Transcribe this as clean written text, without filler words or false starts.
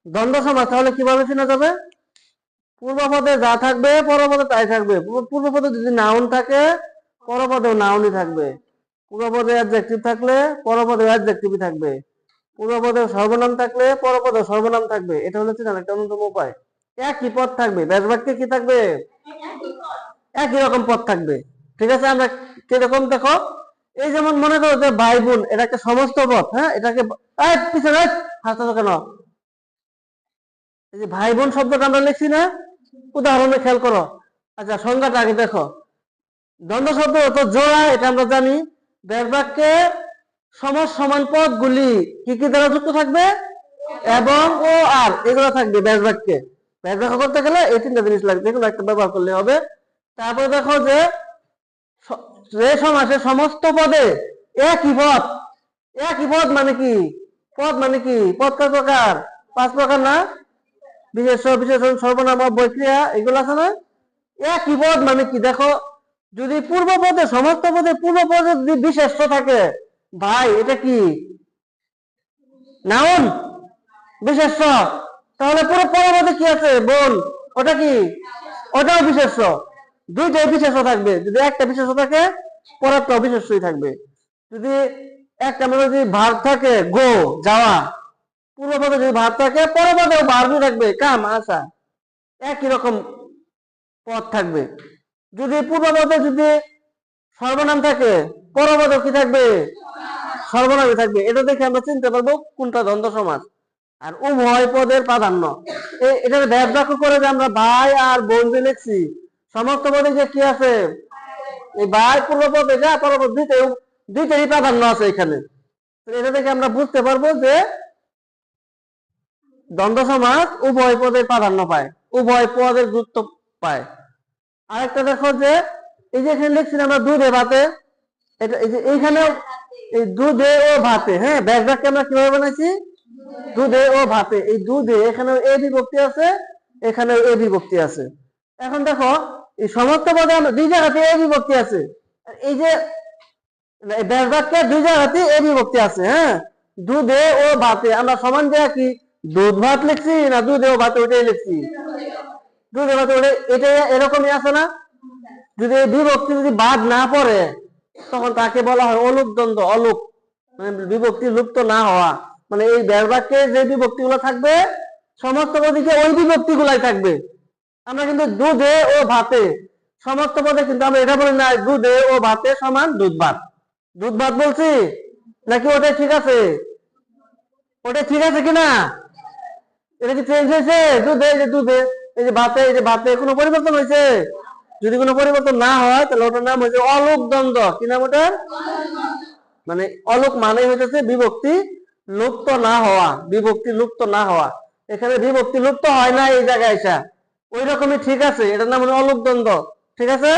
দ্বন্দ্ব সমাস তাহলে কিভাবে চেনা যাবে? পূর্বপদে যা থাকবে পরপদে তাই থাকবে। পূর্বপদে যদি নাউন থাকে পরপদেও নাউনই থাকবে। পূর্বপদে অ্যাডজেক্টিভ থাকলে পরপদে অ্যাডজেক্টিভই থাকবে। পূর্বপদে সর্বনাম থাকলে পরপদে সর্বনাম থাকবে। এটা হলো চেনার একটা অন্যতম উপায়। একই পদ থাকবে, ব্যাস বাক্যে কি থাকবে? একই রকম পদ থাকবে। ঠিক আছে, আমরা কিরকম দেখো, এই যেমন মনে করো যে ভাই বোন, এটা একটা সমস্ত পদ। হ্যাঁ, এটাকে পিছনে হাসতেছো কেন? এই যে ভাই বোন শব্দটা আমরা লিখছি না, উদাহরণে খেয়াল করো। আচ্ছা, সংজ্ঞাটা আগে দেখো। দ্বন্দ্ব শব্দ অর্থ জোড়া, এটা আমরা জানি। ব্যাস বাক্যে সমান পদগুলি কি কি দ্বারা যুক্ত থাকবে? এবং ও আর, এগুলো থাকবে ব্যাস বাক্যে। ব্যাস বাক্য করতে গেলে এই তিনটা জিনিস লাগবে, যেগুলো একটা ব্যবহার করলে হবে। তারপরে দেখো যে সমাসে সমস্ত পদে একই পদ। একই পদ মানে কি? পদ মানে কি? পদ কয় প্রকার? 5 প্রকার না? বিশেষ্য, বিশেষণ, সর্বনাম, অব্যয়, ক্রিয়া, এগুলো আছে না? একই পদ মানে কি? দেখো, যদি পূর্ব পদে সমস্ত পদে পূর্ব পদে যদি বিশেষ্য থাকে, ভাই এটা কি? নাউন? বিশেষ্য। তাহলে পুরো পরপদে কি আছে? বোন, ওটা কি? ওটাও বিশেষ্য। দুইটাই বিশেষ্য থাকবে। যদি একটা বিশেষ্য থাকে পরেরটাও বিশেষ্যই থাকবে। যদি একটা মানে যদি ভার্ব থাকে, গো, যাওয়া, পূর্বপদে যদি ভার্ব থাকে পরপদেও ভার্বই থাকবে, কাম, আসা। একই রকম পদ থাকবে। যদি পূর্বপদে যদি সর্বনাম থাকে পরপদেও কি থাকবে? সর্বনামই থাকবে। এটা দেখে আমরা চিনতে পারবো কোনটা দ্বন্দ্ব সমাস। আর উভয় পদের প্রাধান্য, এটা ব্যাস বাক্য করে যে আমরা ভাই আর বোন যে লিখছি, সমস্ত পদে যে কি আছে? এই ভাই পূর্বপদে যা পরপদ দুইটারই প্রাধান্য আছে এখানে। এটা থেকে আমরা বুঝতে পারবো যে দ্বন্দ্ব সমাস উভয় পদের প্রাধান্য পায়, উভয় পদের গুরুত্ব পায়। আরেকটা দেখো যে এই যে এখানে লিখছি আমরা দুধে ভাতে, এটা এই যে এইখানে এই দুধে ও ভাতে, হ্যাঁ, ব্যাস বাক্যে আমরা কিভাবে বানাইছি? দুধে ও ভাতে। এই দুধে এখানে এ বিভক্তি আছে, এখানে এ বিভক্তি আছে। এখন দেখো, এই সমস্ত পদে আমরা দুই জায়গাতে এ বিভক্তি আছে। এই যে ব্যাস বাক্যে দুই জায়গাতে এ বিভক্তি আছে। হ্যাঁ, দুধে ও ভাতে আমরা সমান জায়গা কি দুধ ভাত লিখছি না দুধে ও ভাতে ওটাই লিখছি? দুধে ভাতে ওটাই, এটা এরকমই আছে না? যদি বিভক্তি যদি বাদ না পড়ে তখন তাকে বলা হয় অলুক দ্বন্দ্ব। অলুক মানে বিভক্তি লুপ্ত না হওয়া, মানে এই ব্যাস বাক্যে যে বিভক্তি গুলো থাকবে সমস্ত পদে ওই বিভক্তি গুলাই থাকবে। আমরা কিন্তু দুধে ও ভাতে সমস্ত পদে কিন্তু আমরা এটা বলি না দুধে ও ভাতে সমান দুধ ভাত। দুধ ভাত বলছি নাকি ওটাই ঠিক আছে? ওটাই ঠিক আছে কিনা? এটা কি চেঞ্জ হয়েছে? দুধে, এই যে দুধে, এই যে ভাতে, এই যে ভাতে কোনো পরিবর্তন হয়েছে? যদি কোনো পরিবর্তন না হয় তাহলে ওটার নাম হয়েছে অলোক দ্বন্দ্ব। কি নাম ওটা? মানে অলোক মানে হইতেছে বিভক্তি লুপ্ত না হওয়া, বিভক্তি লুপ্ত না হওয়া। এখানে বিভক্তি লুপ্ত হয় না এই জায়গায় এসা, ওই রকমই ঠিক আছে, এটার নাম হলো অলোক দ্বন্দ্ব। ঠিক আছে।